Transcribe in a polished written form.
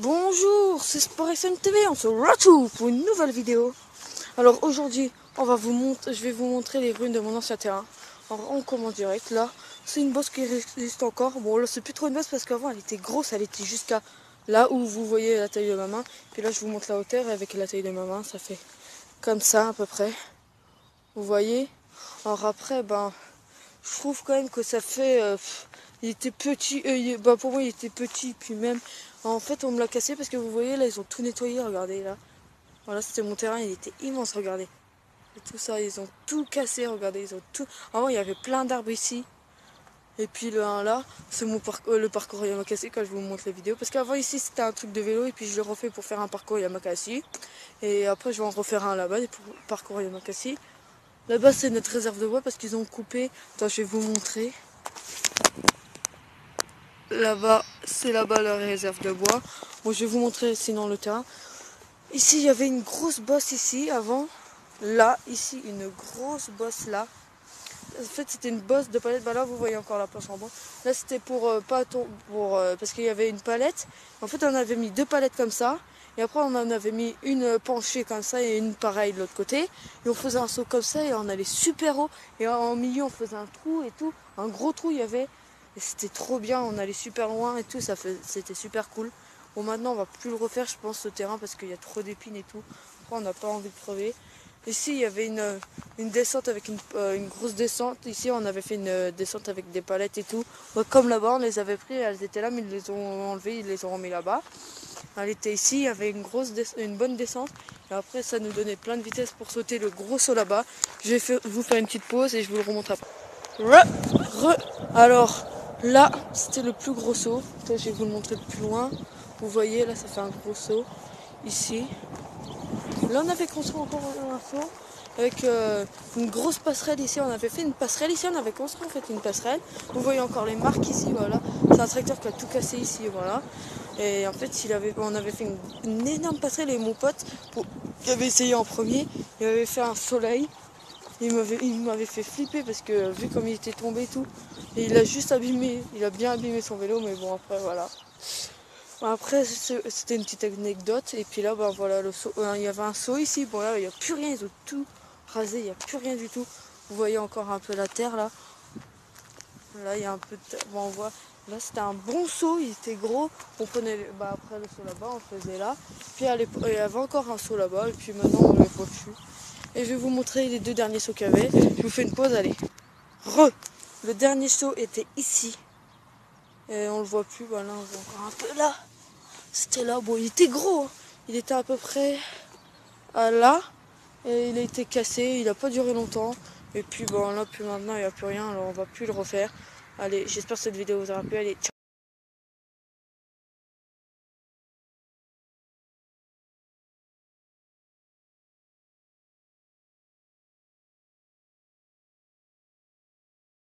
Bonjour, c'est Sport TV, on se retrouve pour une nouvelle vidéo. Alors aujourd'hui, je vais vous montrer les ruines de mon ancien terrain. Alors on commence direct, là, c'est une bosse qui résiste encore. Bon là c'est plus trop une bosse parce qu'avant elle était grosse, elle était jusqu'à là où vous voyez la taille de ma main. Puis là je vous montre la hauteur et avec la taille de ma main, ça fait comme ça à peu près. Vous voyez. Alors après, je trouve quand même que ça fait... il était petit, pour moi il était petit, puis même... En fait on me l'a cassé parce que vous voyez là, ils ont tout nettoyé, regardez là. Voilà, c'était mon terrain, il était immense, regardez. Et tout ça, ils ont tout cassé, regardez, ils ont tout... Avant il y avait plein d'arbres ici. Et puis le 1 là, c'est le parcours Yamakasi quand je vous montre les vidéos. Parce qu'avant ici c'était un truc de vélo et puis je le refais pour faire un parcours Yamakasi. Et après je vais en refaire un là-bas, pour parcours Yamakasi. Là-bas c'est notre réserve de bois parce qu'ils ont coupé. Attends, je vais vous montrer. Là-bas, c'est là-bas la réserve de bois. Bon, je vais vous montrer sinon le terrain. Ici, il y avait une grosse bosse ici avant. Là, ici, une grosse bosse là. En fait, c'était une bosse de palette. Là, vous voyez encore la planche en bois. Là, c'était pour parce qu'il y avait une palette. En fait, on avait mis deux palettes comme ça. Et après, on en avait mis une penchée comme ça et une pareille de l'autre côté. Et on faisait un saut comme ça et on allait super haut. Et en milieu, on faisait un trou et tout. Un gros trou, il y avait. Et c'était trop bien. On allait super loin et tout. C'était super cool. Bon, maintenant, on va plus le refaire, je pense, ce terrain parce qu'il y a trop d'épines et tout. Après, on n'a pas envie de crever. Ici, il y avait une descente avec une grosse descente. Ici, on avait fait une descente avec des palettes et tout. Ouais, comme là-bas, on les avait pris, elles étaient là, mais ils les ont enlevées, ils les ont remis là-bas. Elle était ici, il y avait une bonne descente. Et après, ça nous donnait plein de vitesse pour sauter le gros saut là-bas. Je vais vous faire une petite pause et je vous le remonte après. Alors, là, c'était le plus gros saut. Je vais vous le montrer de plus loin. Vous voyez, là, ça fait un gros saut. Ici. Là, on avait construit encore un saut avec une grosse passerelle ici. On avait fait une passerelle ici. On avait construit en fait une passerelle. Vous voyez encore les marques ici. Voilà. C'est un tracteur qui a tout cassé ici. Voilà. Et en fait, on avait fait une énorme passerelle. Et mon pote, qui avait essayé en premier, il avait fait un soleil. Il m'avait fait flipper parce que vu comme il était tombé et tout, et il a juste abîmé, il a bien abîmé son vélo, mais bon après voilà. Après c'était une petite anecdote et puis là voilà le saut, il y avait un saut ici, bon là il n'y a plus rien, ils ont tout rasé, il n'y a plus rien du tout. Vous voyez encore un peu la terre là. Là il y a un peu de terre, bon, on voit, là c'était un bon saut, il était gros, on prenait, après le saut là-bas on le faisait là, puis il y avait encore un saut là-bas et puis maintenant on ne le voit plus. Et je vais vous montrer les deux derniers sauts qu'il y avait. Je vous fais une pause, allez. Le dernier saut était ici. Et on le voit plus, là on le voit encore un peu là. C'était là, bon il était gros. Hein. Il était à peu près là. Et il a été cassé, il n'a pas duré longtemps. Et puis là, puis maintenant il n'y a plus rien, alors on va plus le refaire. Allez, j'espère que cette vidéo vous aura plu. Allez, ciao.